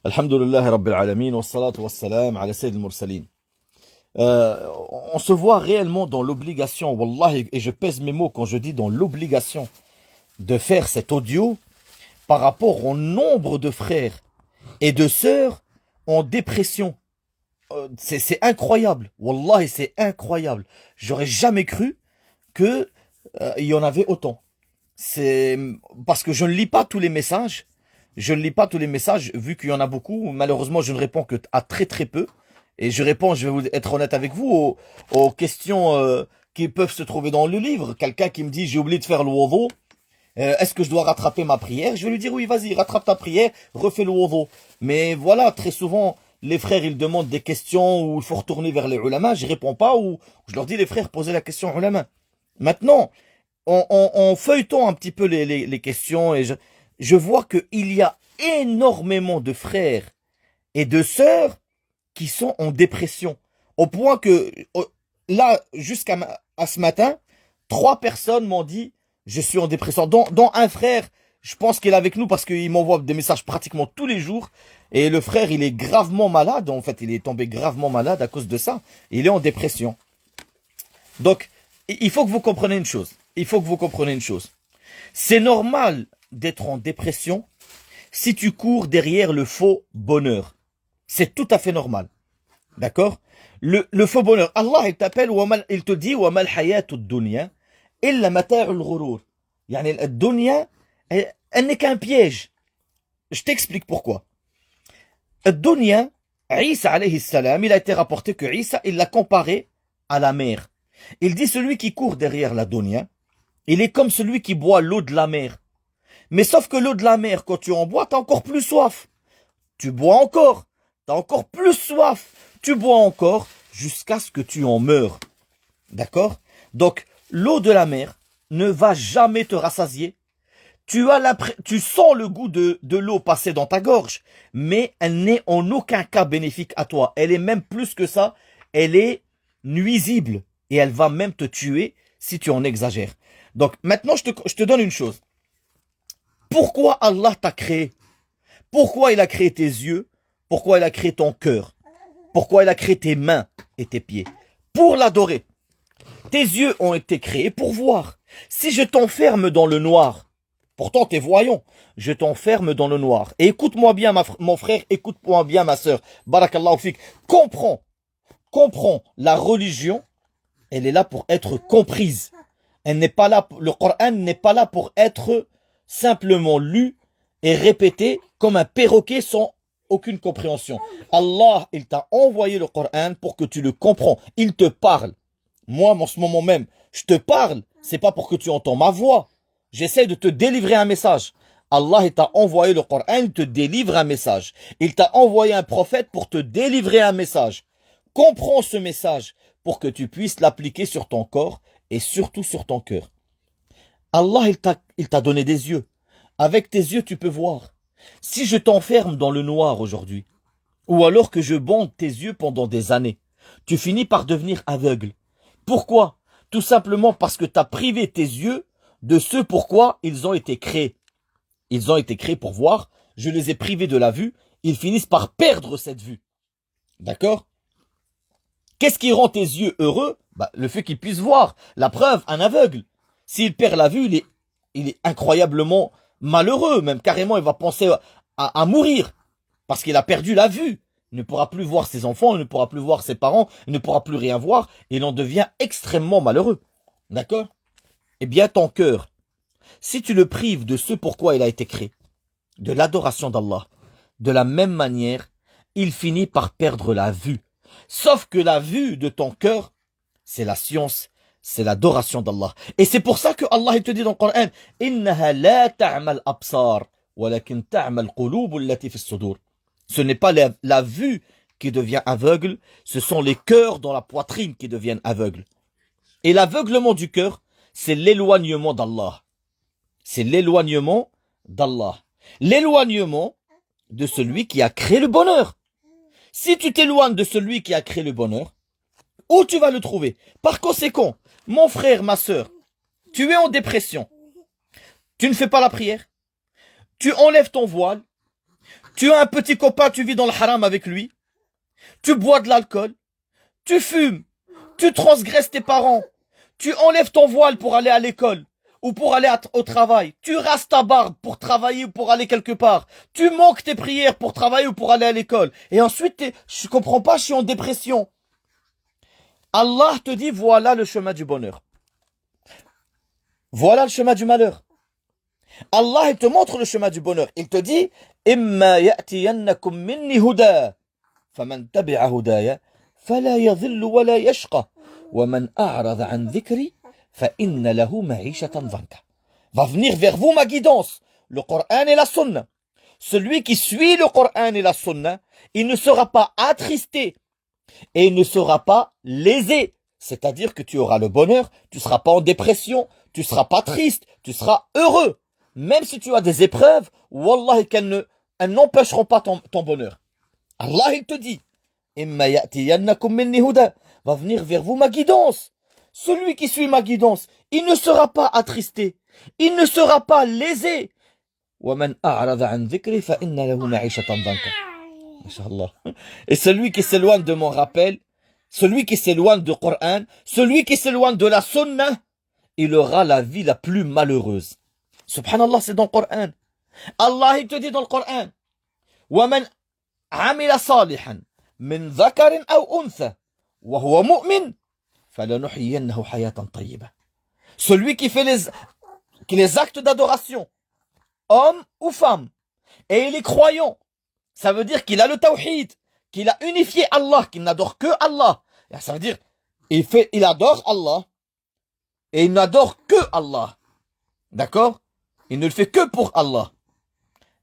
Alhamdulillah Rabbil Alamin, wa salatu wa salam ala Sayyid al-Mursalin. On se voit réellement dans l'obligation, Wallah, et je pèse mes mots quand je dis dans l'obligation de faire cet audio par rapport au nombre de frères et de sœurs en dépression. C'est incroyable, Wallah, c'est incroyable. J'aurais jamais cru que il y en avait autant. C'est parce que je ne lis pas tous les messages. Je ne lis pas tous les messages, vu qu'il y en a beaucoup. Malheureusement, je ne réponds que à très très peu. Et je réponds, je vais vous être honnête avec vous, aux questions qui peuvent se trouver dans le livre. Quelqu'un qui me dit, j'ai oublié de faire le wudu. Est-ce que je dois rattraper ma prière? Je vais lui dire, oui, vas-y, rattrape ta prière, refais le wudu. Mais voilà, très souvent, les frères, ils demandent des questions où il faut retourner vers les ulama. Je réponds pas, ou je leur dis, les frères, posez la question aux ulama. Maintenant, en feuilletant un petit peu les questions, et je vois qu'il y a énormément de frères et de sœurs qui sont en dépression. Au point que, là, à ce matin, 3 personnes m'ont dit, je suis en dépression. Dont un frère, je pense qu'il est avec nous parce qu'il m'envoie des messages pratiquement tous les jours. Et le frère, il est gravement malade. En fait, il est tombé gravement malade à cause de ça. Il est en dépression. Donc, il faut que vous compreniez une chose. Il faut que vous compreniez une chose. C'est normal d'être en dépression si tu cours derrière le faux bonheur. C'est tout à fait normal. D'accord? Le faux bonheur. Allah, il t'appelle, il te dit, وَمَا الْحَيَاةُ الدُّنْيَا إِلَّا مَتَاعُ الْغُرُورِ. Yani, la dunya, elle n'est qu'un piège. Je t'explique pourquoi. La dunya, Isa alayhi salam, il a été rapporté que Isa, il l'a comparé à la mer. Il dit celui qui court derrière la dunya, il est comme celui qui boit l'eau de la mer. Mais sauf que l'eau de la mer, quand tu en bois, t'as encore plus soif. Tu bois encore, t'as encore plus soif. Tu bois encore jusqu'à ce que tu en meurs. D'accord? Donc, l'eau de la mer ne va jamais te rassasier. Tu sens le goût de l'eau passer dans ta gorge, mais elle n'est en aucun cas bénéfique à toi. Elle est même plus que ça, elle est nuisible. Et elle va même te tuer si tu en exagères. Donc, maintenant, je te donne une chose. Pourquoi Allah t'a créé? Pourquoi il a créé tes yeux? Pourquoi il a créé ton cœur? Pourquoi il a créé tes mains et tes pieds? Pour l'adorer. Tes yeux ont été créés pour voir. Si je t'enferme dans le noir, pourtant t'es voyant, je t'enferme dans le noir. Et écoute-moi bien, mon frère, écoute-moi bien, ma sœur. Barakallahu fik. Comprends. La religion, elle est là pour être comprise. Elle n'est pas là, le Coran n'est pas là pour être simplement lu et répété comme un perroquet sans aucune compréhension. Allah, il t'a envoyé le Coran pour que tu le comprends. Il te parle. Moi, en ce moment même, je te parle. C'est pas pour que tu entends ma voix. J'essaie de te délivrer un message. Allah, il t'a envoyé le Coran, il te délivre un message. Il t'a envoyé un prophète pour te délivrer un message. Comprends ce message pour que tu puisses l'appliquer sur ton corps et surtout sur ton cœur. Allah, il t'a donné des yeux. Avec tes yeux, tu peux voir. Si je t'enferme dans le noir aujourd'hui, ou alors que je bande tes yeux pendant des années, tu finis par devenir aveugle. Pourquoi? Tout simplement parce que tu as privé tes yeux de ce pourquoi ils ont été créés. Ils ont été créés pour voir, je les ai privés de la vue, ils finissent par perdre cette vue. D'accord? Qu'est-ce qui rend tes yeux heureux? Le fait qu'ils puissent voir. La preuve, un aveugle. S'il perd la vue, il est incroyablement malheureux. Même carrément, il va penser à mourir. Parce qu'il a perdu la vue. Il ne pourra plus voir ses enfants, il ne pourra plus voir ses parents, il ne pourra plus rien voir. Et il en devient extrêmement malheureux. D'accord? Eh bien, ton cœur, si tu le prives de ce pourquoi il a été créé, de l'adoration d'Allah, de la même manière, il finit par perdre la vue. Sauf que la vue de ton cœur, c'est la science, c'est l'adoration d'Allah. Et c'est pour ça que Allah il te dit dans le Coran, إِنَّهَا لَا تَعْمَى الْأَبْصَارِ وَلَكِنْ تَعْمَى الْقُلُوبُ الَّتِي فِي الصُّدُورِ. Ce n'est pas la vue qui devient aveugle, ce sont les cœurs dans la poitrine qui deviennent aveugles. Et l'aveuglement du cœur, c'est l'éloignement d'Allah. C'est l'éloignement d'Allah. L'éloignement de celui qui a créé le bonheur. Si tu t'éloignes de celui qui a créé le bonheur, où tu vas le trouver? Par conséquent, mon frère, ma sœur, tu es en dépression. Tu ne fais pas la prière. Tu enlèves ton voile. Tu as un petit copain, tu vis dans le haram avec lui, tu bois de l'alcool, tu fumes, tu transgresses tes parents, tu enlèves ton voile pour aller à l'école ou pour aller au travail, tu rases ta barbe pour travailler ou pour aller quelque part, tu manques tes prières pour travailler ou pour aller à l'école, et ensuite, je comprends pas, je suis en dépression. Allah te dit, voilà le chemin du bonheur. Voilà le chemin du malheur. Allah, il te montre le chemin du bonheur. Il te dit, إِمَّا يَأْتِيَنَّكُمْ مِنِّي هُدَى فَمَنْ تَبِعَ هُدَايَ فَلَا يَضِلُّ وَلَا يَشْقَى وَمَنْ أَعْرَضَ عَنْ ذِكْرِي فَإِنَّ لَهُ مَعِيشَةً ضَنْكًا. Va venir vers vous ma guidance, le Coran et la Sunna. Celui qui suit le Coran et la Sunna, il ne sera pas attristé et il ne sera pas lésé. C'est-à-dire que tu auras le bonheur, tu ne seras pas en dépression, tu ne seras pas triste, tu seras heureux. Même si tu as des épreuves, wallah, elles n'empêcheront pas ton bonheur. Allah, il te dit, Imma ya'tiyannakum minni huda, va venir vers vous ma guidance. Celui qui suit ma guidance, il ne sera pas attristé, il ne sera pas lésé. وَمَنْ أَعْرَضَ عَنْ ذِكْرِي فَإِنَّ لَهُ مَعِيشَةً ضَنْكًا. Inch'Allah. Et celui qui s'éloigne de mon rappel, celui qui s'éloigne du Coran, celui qui s'éloigne de la Sunna, il aura la vie la plus malheureuse. Subhanallah, c'est dans le Coran. Allah, il te dit dans le Coran, وَمَنْ عَمِلَ صَالِحًا مِنْ ذَكَرٍ أَوْ أُنْثَى وَهُوَ مُؤْمِنٌ فَلَنُحْيِيَنَّهُ حَيَاةً طَيِّبَةً. Celui qui fait les actes d'adoration, homme ou femme, et il est croyant, ça veut dire qu'il a le tawhid, qu'il a unifié Allah, qu'il n'adore que Allah. Ça veut dire, il adore Allah, et il n'adore que Allah. D'accord? Il ne le fait que pour Allah.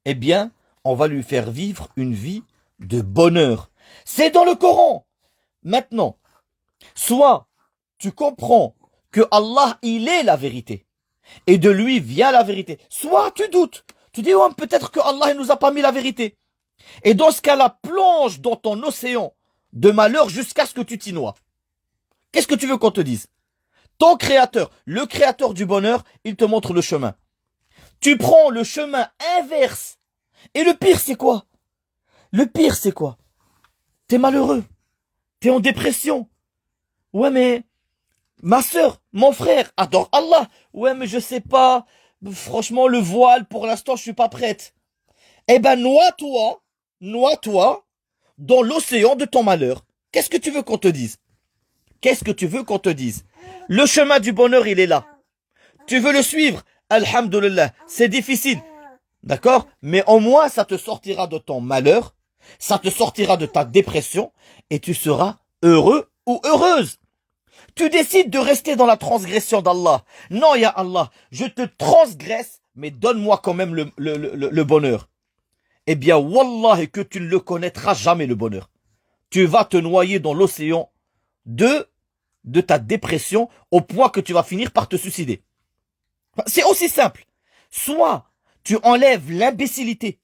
Eh bien, on va lui faire vivre une vie de bonheur. C'est dans le Coran. Maintenant, soit tu comprends que Allah, il est la vérité, et de lui vient la vérité. Soit tu doutes. Tu dis, oh, peut-être que Allah ne nous a pas mis la vérité. Et dans ce cas-là, plonge dans ton océan de malheur jusqu'à ce que tu t'y noies. Qu'est-ce que tu veux qu'on te dise? Ton créateur, le créateur du bonheur, il te montre le chemin. Tu prends le chemin inverse. Et le pire, c'est quoi? Le pire, c'est quoi? T'es malheureux. T'es en dépression. Ouais, mais ma sœur, mon frère adore Allah. Ouais, mais je sais pas. Franchement, le voile, pour l'instant, je suis pas prête. Eh ben, noie-toi dans l'océan de ton malheur. Qu'est-ce que tu veux qu'on te dise? Qu'est-ce que tu veux qu'on te dise? Le chemin du bonheur, il est là. Tu veux le suivre? Alhamdulillah, c'est difficile. D'accord? Mais au moins, ça te sortira de ton malheur, ça te sortira de ta dépression, et tu seras heureux ou heureuse. Tu décides de rester dans la transgression d'Allah. Non, ya Allah, je te transgresse, mais donne-moi quand même le bonheur. Eh bien, wallah, que tu ne le connaîtras jamais, le bonheur. Tu vas te noyer dans l'océan de ta dépression au point que tu vas finir par te suicider. C'est aussi simple. Soit tu enlèves l'imbécilité,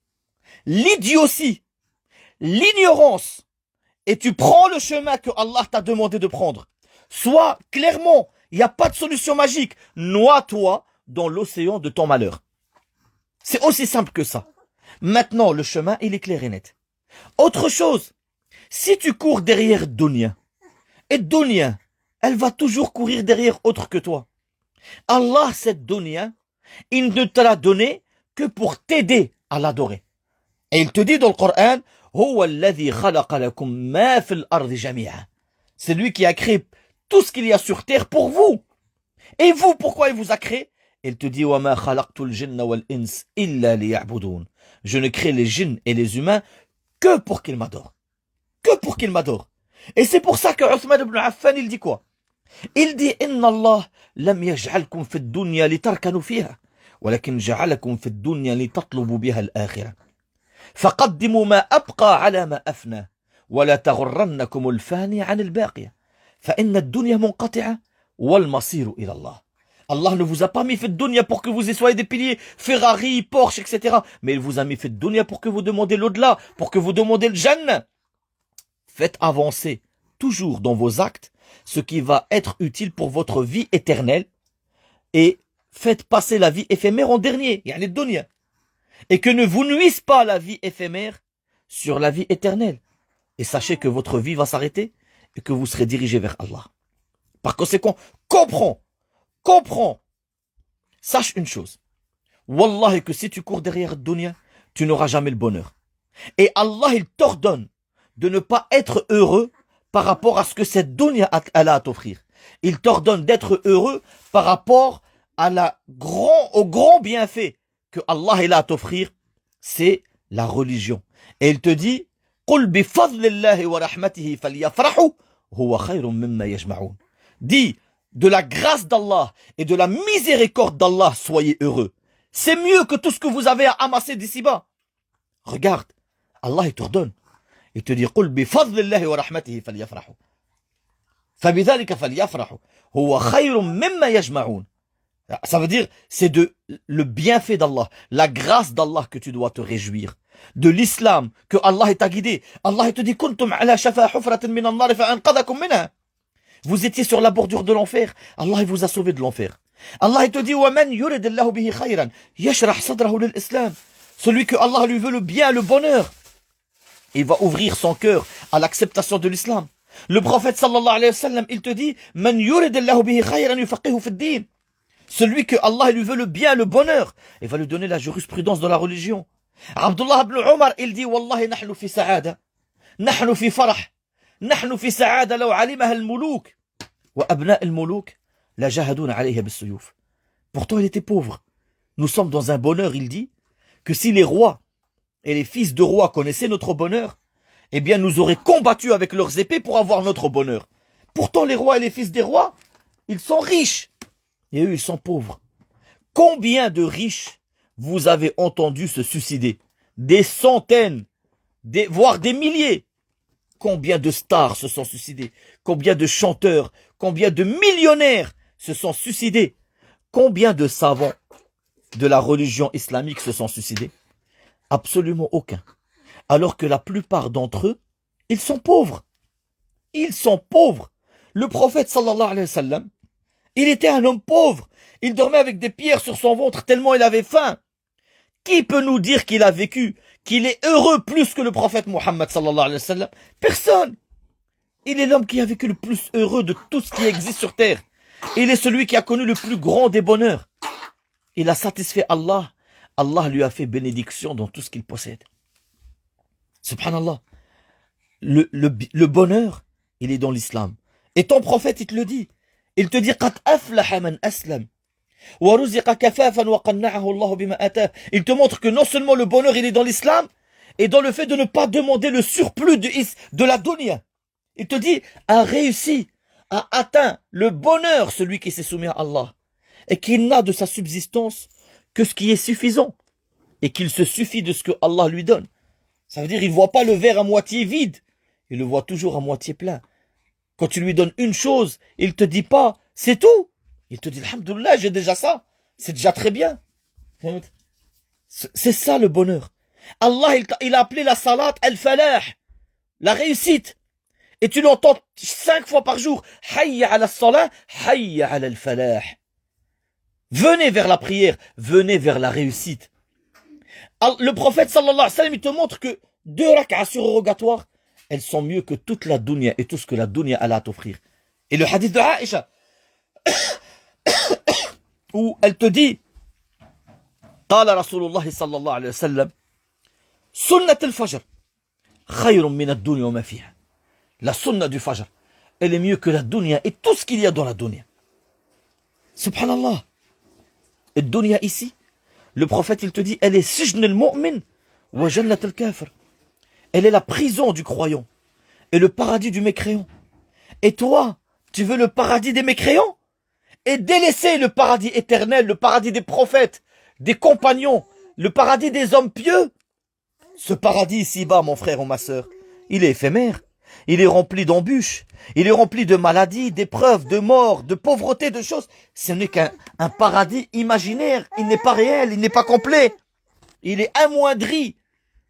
l'idiotie, l'ignorance, et tu prends le chemin que Allah t'a demandé de prendre. Soit, clairement, il n'y a pas de solution magique. Noie-toi dans l'océan de ton malheur. C'est aussi simple que ça. Maintenant, le chemin, il est clair et net. Autre chose, si tu cours derrière Dunya, et Dunya, elle va toujours courir derrière autre que toi. Allah, cette Dunya, il ne te l'a donné que pour t'aider à l'adorer. Et il te dit dans le Coran, هو الذي خلق لكم ما في الأرض جميعا. C'est lui qui a créé tout ce qu'il y a sur terre pour vous. Et vous, pourquoi il vous a créé? Il te dit, وَمَا خَلَقْتُ الْجِنَّ وَالْإِنسِ إِلَّا لِيَعْبُدُونَ. Je ne crée les djinns et les humains que pour qu'ils m'adorent. Que pour qu'ils m'adorent. Et c'est pour ça que Uthman ibn Affan, il dit quoi? Il dit, إِنَّ اللَّهَ لَمْ يَجْعَلْكُمْ فِي الدُّنْيَا لِتَرْكَنُوا فِيهَا ولكن جعلكم في الدنيا لتطلبوا بها الآخرة فقدموا ما أبقى على ما أفنى ولا تغرنكم الفاني عن الباقية فإن الدنيا منقطعة والمصير إلى الله. Allah ne vous a pas mis fait de dunya pour que vous y soyez des piliers Ferrari, Porsche, etc. Mais il vous a mis fait de dunya pour que vous demandez l'au-delà, pour que vous demandez le Jannah. Faites avancer toujours dans vos actes ce qui va être utile pour votre vie éternelle et faites passer la vie éphémère en dernier, yani dunya. et que ne vous nuise pas la vie éphémère sur la vie éternelle. Et sachez que votre vie va s'arrêter et que vous serez dirigé vers Allah. Par conséquent, comprends, sache une chose. Wallahi que si tu cours derrière dunya, tu n'auras jamais le bonheur. Et Allah, il t'ordonne de ne pas être heureux par rapport à ce que cette dunya elle a à t'offrir. Il t'ordonne d'être heureux par rapport au grand bienfait que Allah il a à t'offrir, c'est la religion. Et il te dit, قُلْ بِفَضْلِ اللَّهِ وَرَحْمَتِهِ فَلْيَفْرَحُوا هُوَ خَيْرٌ مِمَّا يَجْمَعُونَ. Dis, de la grâce d'Allah et de la miséricorde d'Allah, soyez heureux. C'est mieux que tout ce que vous avez à amasser d'ici-bas. Regarde, Allah il t'ordonne. Il te dit, قُلْ بِفَضْلِ اللَّهِ وَرَحْمَتِهِ فَلْيَفْرَحُوا فَبِذَلِكَ فَلْيَفْرَحُوا هُوَ خَيْرٌ مِمَّا يَجْمَعُونَ. Ça veut dire, c'est de le bienfait d'Allah, la grâce d'Allah que tu dois te réjouir. De l'islam que Allah t'a guidé. Allah te dit, كُنْتُمْ عَلَى شَفَا حُفْرَةٍ مِنَ النَّارِ فَأَنْقَذَكُمْ مِنْهَا. Vous étiez sur la bordure de l'enfer. Allah vous a sauvé de l'enfer. Allah te dit, وَمَنْ يُرِدِ اللَّهُ بِهِ خَيْرًا يَشْرَحْ صَدْرَهُ لِلْإِسْلَامِ. Celui que Allah lui veut le bien, le bonheur, il va ouvrir son cœur à l'acceptation de l'islam. Le prophète sallallahu alayhi wa sallam, il te dit, مَنْ يُرِدِ اللَّهُ بِهِ خَيْرًا يُفَقِّهُ فِي الدِّينِ. Celui que Allah lui veut le bien, le bonheur, il va lui donner la jurisprudence de la religion. Abdullah ibn Omar, il dit, Wallahi, nahnu fi sa'ada, nahnu fi farah, nahnu fi sa'ada law alimaha al-muluk, wa abna al-muluk, la jahadouna alayha bis-suyuf. Pourtant, il était pauvre. Nous sommes dans un bonheur, il dit, que si les rois et les fils de rois connaissaient notre bonheur, eh bien, nous auraient combattu avec leurs épées pour avoir notre bonheur. Pourtant, les rois et les fils des rois, ils sont riches. Et eux, ils sont pauvres. Combien de riches vous avez entendu se suicider? Des centaines, voire des milliers. Combien de stars se sont suicidés? Combien de chanteurs, combien de millionnaires se sont suicidés? Combien de savants de la religion islamique se sont suicidés? Absolument aucun. Alors que la plupart d'entre eux, ils sont pauvres. Ils sont pauvres. Le prophète sallallahu alayhi wa sallam, il était un homme pauvre. Il dormait avec des pierres sur son ventre tellement il avait faim. Qui peut nous dire qu'il a vécu, qu'il est heureux plus que le prophète Mohammed sallallahu alayhi wa sallam? Personne. Il est l'homme qui a vécu le plus heureux de tout ce qui existe sur terre. Il est celui qui a connu le plus grand des bonheurs. Il a satisfait Allah. Allah lui a fait bénédiction dans tout ce qu'il possède. Subhanallah. Le bonheur, il est dans l'islam. Et ton prophète, il te le dit. Il te dit, قَدْ أَفْلَحَ مَنْ أَسْلَمَ وَرُزِقَ كَفَافًا وَقَنَّعَهُ اللَّهُ بِمَا آتَاهُ. Il te montre que non seulement le bonheur, il est dans l'islam, et dans le fait de ne pas demander le surplus de la dunya. Il te dit, a réussi, a atteint le bonheur, celui qui s'est soumis à Allah, et qui n'a de sa subsistance que ce qui est suffisant, et qu'il se suffit de ce que Allah lui donne. Ça veut dire, il ne voit pas le verre à moitié vide, il le voit toujours à moitié plein. Quand tu lui donnes une chose, il te dit pas, c'est tout. Il te dit, alhamdoulilah, j'ai déjà ça. C'est déjà très bien. C'est ça le bonheur. Allah, il a appelé la salat al-falah, la réussite. Et tu l'entends 5 fois par jour. Hayya ala salah, hayya ala al-falah. Venez vers la prière, venez vers la réussite. Le prophète sallallahu alayhi wa sallam, il te montre que 2 rak'as surrogatoires, elles sont mieux que toute la dunya et tout ce que la dunya a à t'offrir. Et le hadith de Aïcha, où elle te dit, قال رسول الله صلى الله عليه وسلم سنة الفجر خير من الدنيا وما فيها. La sunna du fajr, elle est mieux que la dunya et tout ce qu'il y a dans la dunya. Subhanallah. Et dunya ici, le prophète il te dit, elle est sijn al-mu'min wa jannat al-kafir. Elle est la prison du croyant et le paradis du mécréant. Et toi, tu veux le paradis des mécréants et délaisser le paradis éternel, le paradis des prophètes, des compagnons, le paradis des hommes pieux? Ce paradis ici-bas, mon frère ou ma sœur, il est éphémère. Il est rempli d'embûches. Il est rempli de maladies, d'épreuves, de morts, de pauvreté, de choses. Ce n'est qu'un paradis imaginaire. Il n'est pas réel, il n'est pas complet. Il est amoindri.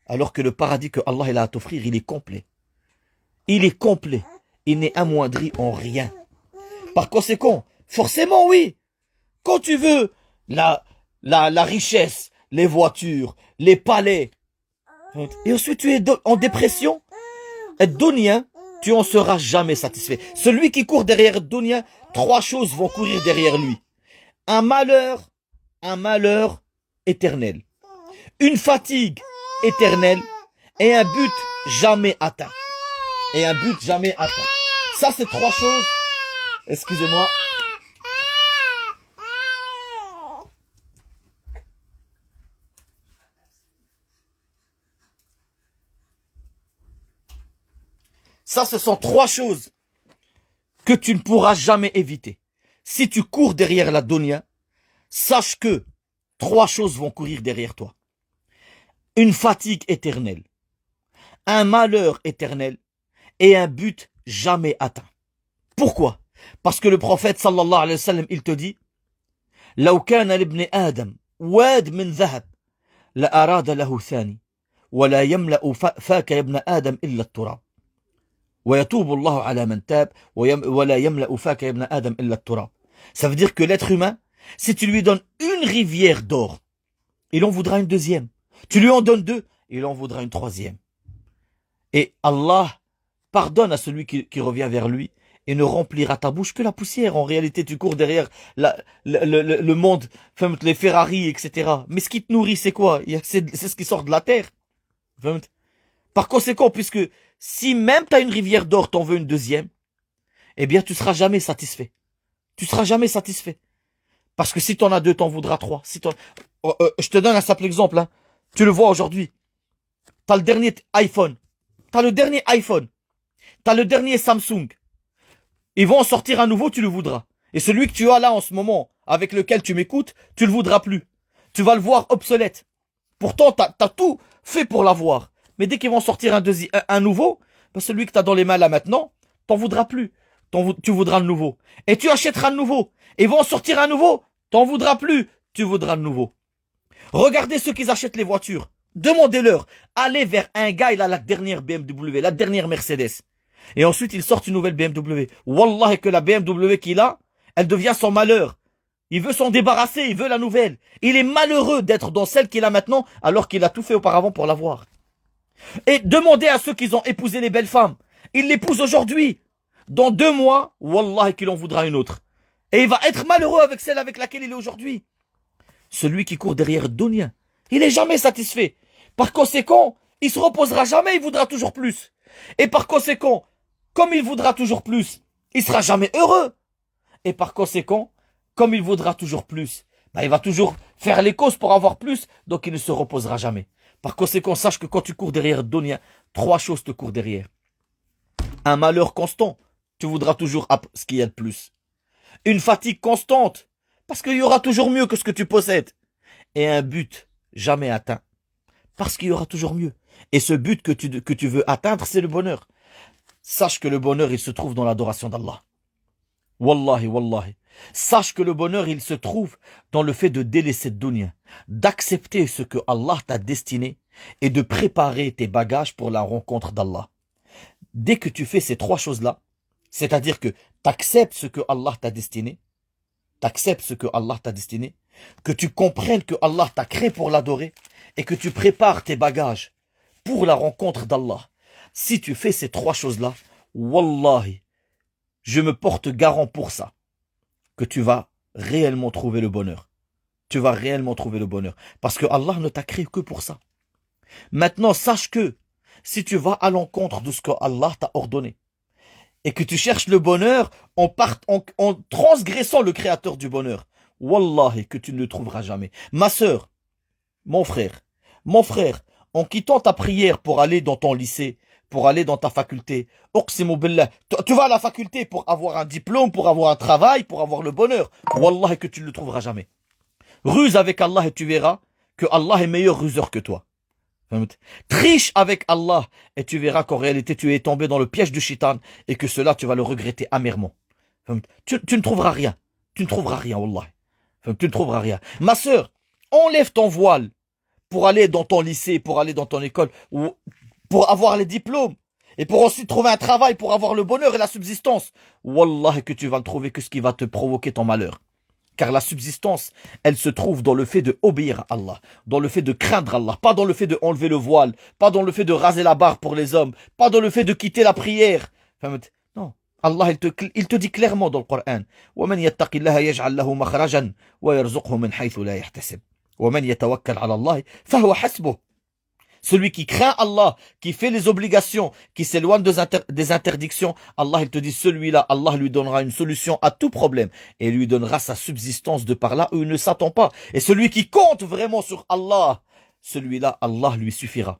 Alors que le paradis que Allah il a à t'offrir, il est complet. Il est complet. Il n'est amoindri en rien. Par conséquent, forcément oui, quand tu veux la richesse, les voitures, les palais. Et ensuite tu es en dépression. Et dunya, tu en seras jamais satisfait. Celui qui court derrière dunya, trois choses vont courir derrière lui. Un malheur éternel. Une fatigue éternelle et un but jamais atteint. Et un but jamais atteint. Ça, c'est trois choses. Excusez-moi. Ça, ce sont trois choses que tu ne pourras jamais éviter. Si tu cours derrière la dunya, sache que trois choses vont courir derrière toi. Une fatigue éternelle, un malheur éternel et un but jamais atteint. Pourquoi? Parce que le prophète sallallahu alayhi wa sallam, il te dit لو كان لابن آدم واد من ذهب لأراد له ثاني ولا يملأ فاك يا ابن آدم إلا التراب ويتوب الله على من تاب ولا يملأ فاك يا ابن آدم إلا التراب. Ça veut dire que l'être humain, si tu lui donnes une rivière d'or, il en voudra une deuxième. Tu lui en donnes deux, il en voudra une troisième. Et Allah pardonne à celui qui revient vers lui et ne remplira ta bouche que la poussière. En réalité, tu cours derrière le monde, les Ferrari, etc. Mais ce qui te nourrit, c'est quoi? C'est ce qui sort de la terre. Par conséquent, puisque si même tu as une rivière d'or, t'en veux une deuxième, eh bien, tu seras jamais satisfait. Tu seras jamais satisfait. Parce que si tu en as deux, t'en voudras trois. Si je te donne un simple exemple. Hein. Tu le vois aujourd'hui. Tu as le dernier iPhone. Tu as le dernier iPhone. Tu as le dernier Samsung. Ils vont en sortir un nouveau, tu le voudras. Et celui que tu as là en ce moment, avec lequel tu m'écoutes, tu le voudras plus. Tu vas le voir obsolète. Pourtant, tu as tout fait pour l'avoir. Mais dès qu'ils vont sortir un nouveau, ben celui que tu as dans les mains là maintenant, t'en voudras plus. Tu voudras le nouveau. Et tu achèteras le nouveau. Et ils vont en sortir un nouveau, t'en voudras plus. Tu voudras le nouveau. Regardez ceux qui achètent les voitures. Demandez-leur. Allez vers un gars, il a la dernière BMW, la dernière Mercedes. Et ensuite, il sort une nouvelle BMW. Wallah, que la BMW qu'il a, elle devient son malheur. Il veut s'en débarrasser, il veut la nouvelle. Il est malheureux d'être dans celle qu'il a maintenant, alors qu'il a tout fait auparavant pour l'avoir. Et demandez à ceux qui ont épousé les belles femmes. Ils l'épousent aujourd'hui. Dans 2 mois, wallah, qu'il en voudra une autre. Et il va être malheureux avec celle avec laquelle il est aujourd'hui. Celui qui court derrière dunya, il n'est jamais satisfait. Par conséquent, il se reposera jamais, il voudra toujours plus. Et par conséquent, comme il voudra toujours plus, il sera jamais heureux. Et par conséquent, comme il voudra toujours plus, il va toujours faire les causes pour avoir plus, donc il ne se reposera jamais. Par conséquent, sache que quand tu cours derrière dunya, 3 choses te courent derrière. Un malheur constant, tu voudras toujours ce qu'il y a de plus. Une fatigue constante, parce qu'il y aura toujours mieux que ce que tu possèdes. Et un but jamais atteint, parce qu'il y aura toujours mieux. Et ce but que tu veux atteindre, c'est le bonheur. Sache que le bonheur, il se trouve dans l'adoration d'Allah. Wallahi, wallahi. Sache que le bonheur, il se trouve dans le fait de délaisser dunya, d'accepter ce que Allah t'a destiné et de préparer tes bagages pour la rencontre d'Allah. Dès que tu fais ces 3 choses-là, c'est-à-dire que tu acceptes ce que Allah t'a destiné, que tu comprennes que Allah t'a créé pour l'adorer et que tu prépares tes bagages pour la rencontre d'Allah. Si tu fais ces 3 choses-là, wallahi, je me porte garant pour ça, que tu vas réellement trouver le bonheur. Tu vas réellement trouver le bonheur. Parce que Allah ne t'a créé que pour ça. Maintenant, sache que si tu vas à l'encontre de ce que Allah t'a ordonné, et que tu cherches le bonheur en transgressant le créateur du bonheur, wallahi, que tu ne le trouveras jamais. Ma sœur, mon frère, en quittant ta prière pour aller dans ton lycée, pour aller dans ta faculté, uqsimu billah, tu vas à la faculté pour avoir un diplôme, pour avoir un travail, pour avoir le bonheur, wallahi, que tu ne le trouveras jamais. Ruse avec Allah et tu verras que Allah est meilleur ruseur que toi. Triche avec Allah et tu verras qu'en réalité tu es tombé dans le piège du shaitan et que cela tu vas le regretter amèrement. Tu ne trouveras rien. Tu ne trouveras rien, wallah. Tu ne trouveras rien. Ma sœur, enlève ton voile pour aller dans ton lycée, pour aller dans ton école, ou pour avoir les diplômes et pour ensuite trouver un travail pour avoir le bonheur et la subsistance. Wallah, que tu vas ne trouver que ce qui va te provoquer ton malheur. Car la subsistance, elle se trouve dans le fait de obéir à Allah, dans le fait de craindre Allah, pas dans le fait de enlever le voile, pas dans le fait de raser la barre pour les hommes, pas dans le fait de quitter la prière. Non. Allah, il te dit clairement dans le Coran, وَمَنْ يَتَّقِ اللَّهَ يَجْعَلْ لَهُ مَخْرَجًا وَيَرْزُقْهُ مِنْ حَيْثُ لَا يَحْتَسِبُ وَمَنْ يَتَوَكَّلْ عَلَى اللَّهِ فَهُوَ حَسْبُهُ. Celui qui craint Allah, qui fait les obligations, qui s'éloigne des interdictions, Allah, il te dit, celui-là, Allah lui donnera une solution à tout problème et lui donnera sa subsistance de par là où il ne s'attend pas. Et celui qui compte vraiment sur Allah, celui-là, Allah lui suffira.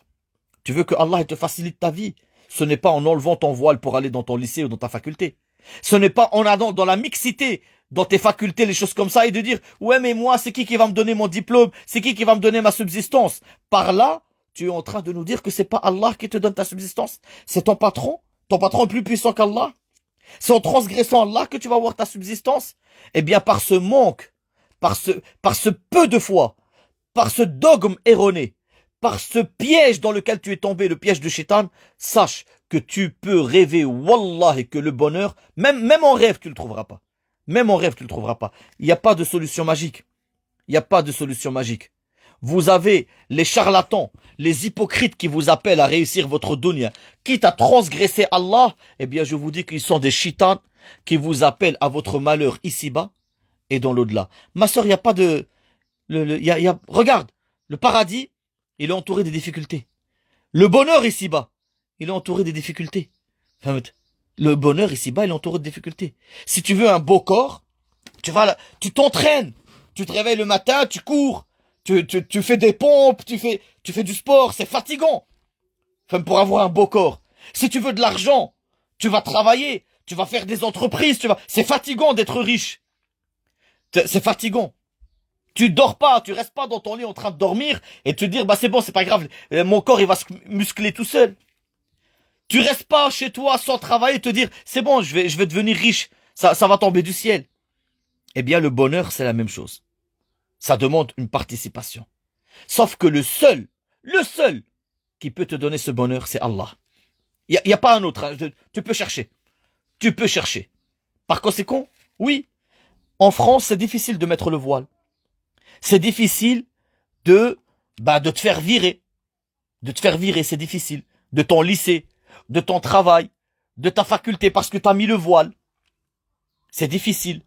Tu veux que Allah te facilite ta vie? Ce n'est pas en enlevant ton voile pour aller dans ton lycée ou dans ta faculté. Ce n'est pas en allant dans la mixité, dans tes facultés, les choses comme ça, et de dire, ouais, mais moi, c'est qui va me donner mon diplôme? C'est qui va me donner ma subsistance? Par là, tu es en train de nous dire que c'est pas Allah qui te donne ta subsistance, c'est ton patron. Ton patron est plus puissant qu'Allah. C'est en transgressant Allah que tu vas avoir ta subsistance. Eh bien, par ce manque, par ce peu de foi, par ce dogme erroné, par ce piège dans lequel tu es tombé, le piège de Shaitan, sache que tu peux rêver, wallah, et que le bonheur, même en rêve, tu le trouveras pas. Même en rêve, tu le trouveras pas. Il n'y a pas de solution magique. Il n'y a pas de solution magique. Vous avez les charlatans, les hypocrites qui vous appellent à réussir votre dunya, quitte à transgresser Allah, eh bien je vous dis qu'ils sont des shitans qui vous appellent à votre malheur ici-bas et dans l'au-delà. Ma sœur, il n'y a pas de... regarde, le paradis, il est entouré des difficultés. Le bonheur ici-bas, il est entouré des difficultés. Le bonheur ici-bas, il est entouré de difficultés. Si tu veux un beau corps, tu t'entraînes, tu te réveilles le matin, tu cours. Tu fais des pompes, tu fais du sport, c'est fatigant. Pour avoir un beau corps. Si tu veux de l'argent, tu vas travailler, tu vas faire des entreprises, c'est fatigant d'être riche. C'est fatigant. Tu dors pas, tu restes pas dans ton lit en train de dormir et te dire, bah c'est bon, c'est pas grave, mon corps il va se muscler tout seul. Tu restes pas chez toi sans travailler et te dire, c'est bon, je vais devenir riche, ça va tomber du ciel. Eh bien, le bonheur, c'est la même chose. Ça demande une participation. Sauf que le seul qui peut te donner ce bonheur, c'est Allah. Il y a pas un autre. Hein. Tu peux chercher. Tu peux chercher. Par conséquent, oui, en France, c'est difficile de mettre le voile. C'est difficile de te faire virer. De te faire virer, c'est difficile. De ton lycée, de ton travail, de ta faculté, parce que tu as mis le voile. C'est difficile.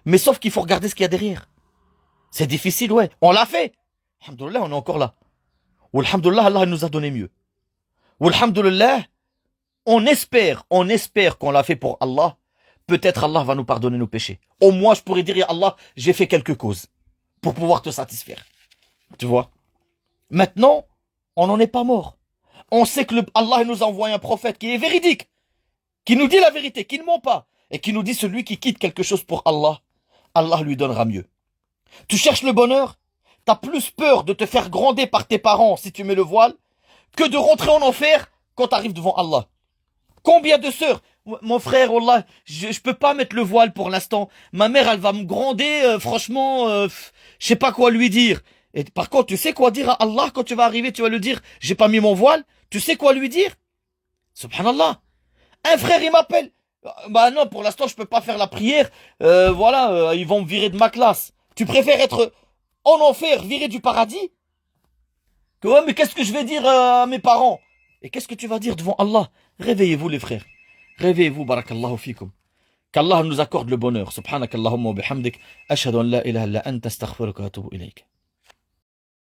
Mais sauf qu'il faut regarder ce qu'il y a derrière. C'est difficile, ouais. On l'a fait. Alhamdoulilah, on est encore là. Ou alhamdoulilah, Allah nous a donné mieux. Ou alhamdoulilah, on espère qu'on l'a fait pour Allah. Peut-être Allah va nous pardonner nos péchés. Au moins, je pourrais dire, ya Allah, j'ai fait quelques causes pour pouvoir te satisfaire. Tu vois? Maintenant, on n'en est pas mort. On sait que Allah nous a envoyé un prophète qui est véridique, qui nous dit la vérité, qui ne ment pas, et qui nous dit celui qui quitte quelque chose pour Allah, Allah lui donnera mieux. Tu cherches le bonheur, t'as plus peur de te faire gronder par tes parents si tu mets le voile, que de rentrer en enfer quand t'arrives devant Allah. Combien de sœurs, mon frère, Wallah, je peux pas mettre le voile pour l'instant. Ma mère, elle va me gronder, franchement, je sais pas quoi lui dire. Et par contre, tu sais quoi dire à Allah quand tu vas arriver, tu vas lui dire, j'ai pas mis mon voile. Tu sais quoi lui dire? Subhanallah. Un frère, il m'appelle. Bah non, pour l'instant, je peux pas faire la prière. Ils vont me virer de ma classe. Tu préfères être en enfer, viré du paradis? Que ouais, mais qu'est-ce que je vais dire à mes parents? Et qu'est-ce que tu vas dire devant Allah? Réveillez-vous les frères. Réveillez-vous, barakallahu fikum. Qu'Allah nous accorde le bonheur. Subhanakallahumma wa bihamdik. Ashhadu an la ilaha illa anta astaghfiruka wa atubu ilayk.